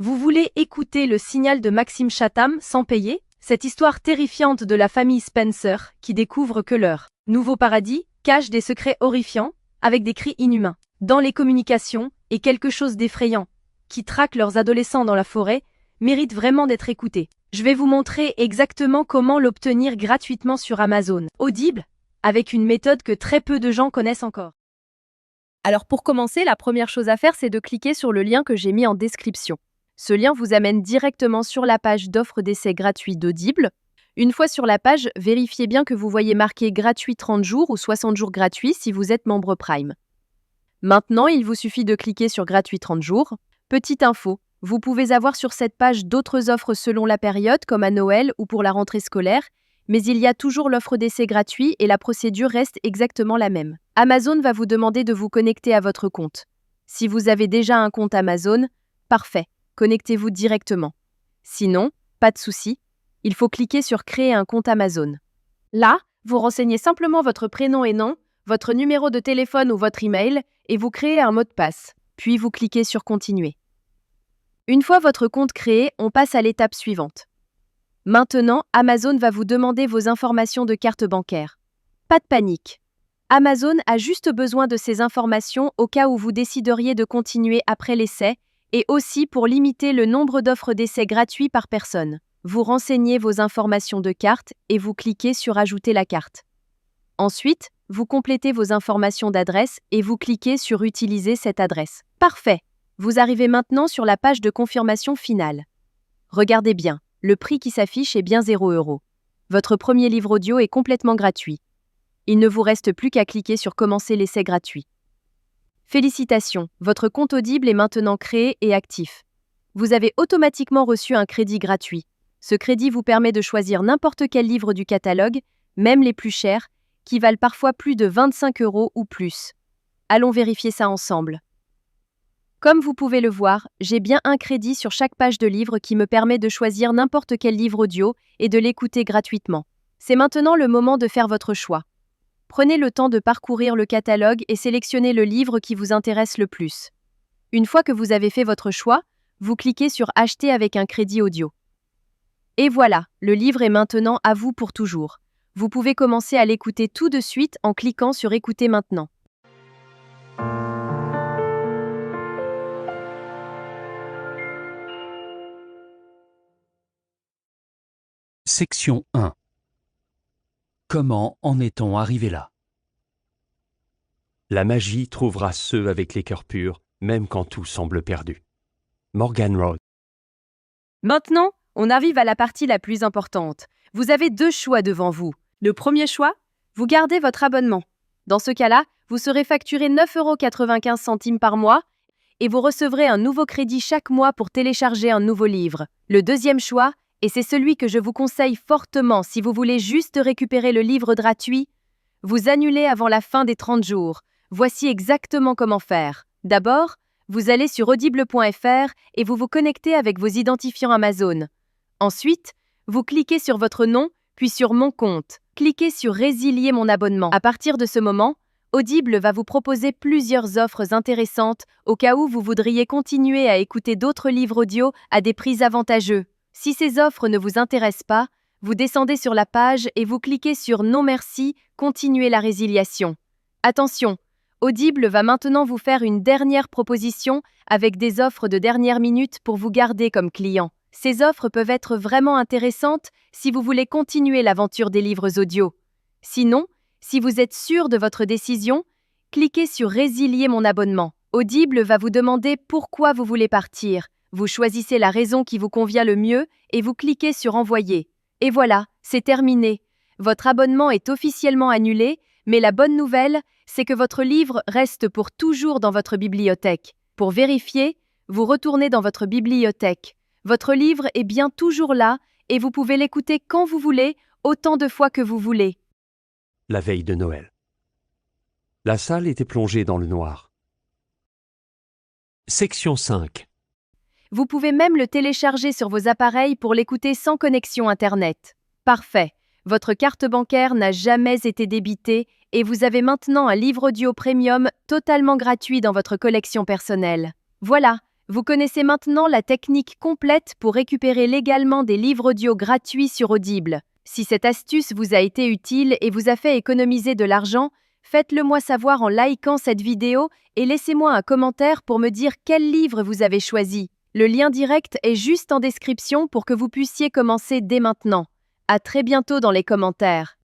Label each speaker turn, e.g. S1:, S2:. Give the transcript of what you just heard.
S1: Vous voulez écouter le signal de Maxime Chatham sans payer? Cette histoire terrifiante de la famille Spencer qui découvre que leur nouveau paradis cache des secrets horrifiants avec des cris inhumains dans les communications et quelque chose d'effrayant qui traque leurs adolescents dans la forêt mérite vraiment d'être écouté. Je vais vous montrer exactement comment l'obtenir gratuitement sur Amazon Audible avec une méthode que très peu de gens connaissent encore. Alors pour commencer, la première chose à faire, c'est de cliquer sur le lien que j'ai mis en description. Ce lien vous amène directement sur la page d'offre d'essai gratuit d'Audible. Une fois sur la page, vérifiez bien que vous voyez marqué gratuit 30 jours ou 60 jours gratuits si vous êtes membre Prime. Maintenant, il vous suffit de cliquer sur gratuit 30 jours. Petite info, vous pouvez avoir sur cette page d'autres offres selon la période comme à Noël ou pour la rentrée scolaire, mais il y a toujours l'offre d'essai gratuit et la procédure reste exactement la même. Amazon va vous demander de vous connecter à votre compte. Si vous avez déjà un compte Amazon, parfait, connectez-vous directement. Sinon, pas de souci, il faut cliquer sur Créer un compte Amazon. Là, vous renseignez simplement votre prénom et nom, votre numéro de téléphone ou votre email et vous créez un mot de passe. Puis vous cliquez sur Continuer. Une fois votre compte créé, on passe à l'étape suivante. Maintenant, Amazon va vous demander vos informations de carte bancaire. Pas de panique. Amazon a juste besoin de ces informations au cas où vous décideriez de continuer après l'essai et aussi pour limiter le nombre d'offres d'essai gratuits par personne. Vous renseignez vos informations de carte et vous cliquez sur Ajouter la carte. Ensuite, vous complétez vos informations d'adresse et vous cliquez sur Utiliser cette adresse. Parfait. Vous arrivez maintenant sur la page de confirmation finale. Regardez bien, le prix qui s'affiche est bien 0 €. Votre premier livre audio est complètement gratuit. Il ne vous reste plus qu'à cliquer sur Commencer l'essai gratuit. Félicitations, votre compte Audible est maintenant créé et actif. Vous avez automatiquement reçu un crédit gratuit. Ce crédit vous permet de choisir n'importe quel livre du catalogue, même les plus chers, qui valent parfois plus de 25 € ou plus. Allons vérifier ça ensemble. Comme vous pouvez le voir, j'ai bien un crédit sur chaque page de livre qui me permet de choisir n'importe quel livre audio et de l'écouter gratuitement. C'est maintenant le moment de faire votre choix. Prenez le temps de parcourir le catalogue et sélectionnez le livre qui vous intéresse le plus. Une fois que vous avez fait votre choix, vous cliquez sur Acheter avec un crédit audio. Et voilà, le livre est maintenant à vous pour toujours. Vous pouvez commencer à l'écouter tout de suite en cliquant sur Écouter maintenant.
S2: Section 1. Comment en est-on arrivé là? La magie trouvera ceux avec les cœurs purs, même quand tout semble perdu. Morgan Road.
S1: Maintenant, on arrive à la partie la plus importante. Vous avez deux choix devant vous. Le premier choix, vous gardez votre abonnement. Dans ce cas-là, vous serez facturé 9,95 € par mois et vous recevrez un nouveau crédit chaque mois pour télécharger un nouveau livre. Le deuxième choix, et c'est celui que je vous conseille fortement si vous voulez juste récupérer le livre gratuit, vous annulez avant la fin des 30 jours. Voici exactement comment faire. D'abord, vous allez sur audible.fr et vous vous connectez avec vos identifiants Amazon. Ensuite, vous cliquez sur votre nom, puis sur Mon compte. Cliquez sur Résilier mon abonnement. À partir de ce moment, Audible va vous proposer plusieurs offres intéressantes au cas où vous voudriez continuer à écouter d'autres livres audio à des prix avantageux. Si ces offres ne vous intéressent pas, vous descendez sur la page et vous cliquez sur Non merci, continuez la résiliation. Attention, Audible va maintenant vous faire une dernière proposition avec des offres de dernière minute pour vous garder comme client. Ces offres peuvent être vraiment intéressantes si vous voulez continuer l'aventure des livres audio. Sinon, si vous êtes sûr de votre décision, cliquez sur Résilier mon abonnement. Audible va vous demander pourquoi vous voulez partir. Vous choisissez la raison qui vous convient le mieux et vous cliquez sur Envoyer. Et voilà, c'est terminé. Votre abonnement est officiellement annulé, mais la bonne nouvelle, c'est que votre livre reste pour toujours dans votre bibliothèque. Pour vérifier, vous retournez dans votre bibliothèque. Votre livre est bien toujours là et vous pouvez l'écouter quand vous voulez, autant de fois que vous voulez.
S2: La veille de Noël. La salle était plongée dans le noir. Section 5.
S1: Vous pouvez même le télécharger sur vos appareils pour l'écouter sans connexion Internet. Parfait. Votre carte bancaire n'a jamais été débitée et vous avez maintenant un livre audio premium totalement gratuit dans votre collection personnelle. Voilà, Vous connaissez maintenant la technique complète pour récupérer légalement des livres audio gratuits sur Audible. Si cette astuce vous a été utile et vous a fait économiser de l'argent, faites-le moi savoir en likant cette vidéo et laissez-moi un commentaire pour me dire quel livre vous avez choisi. Le lien direct est juste en description pour que vous puissiez commencer dès maintenant. À très bientôt dans les commentaires.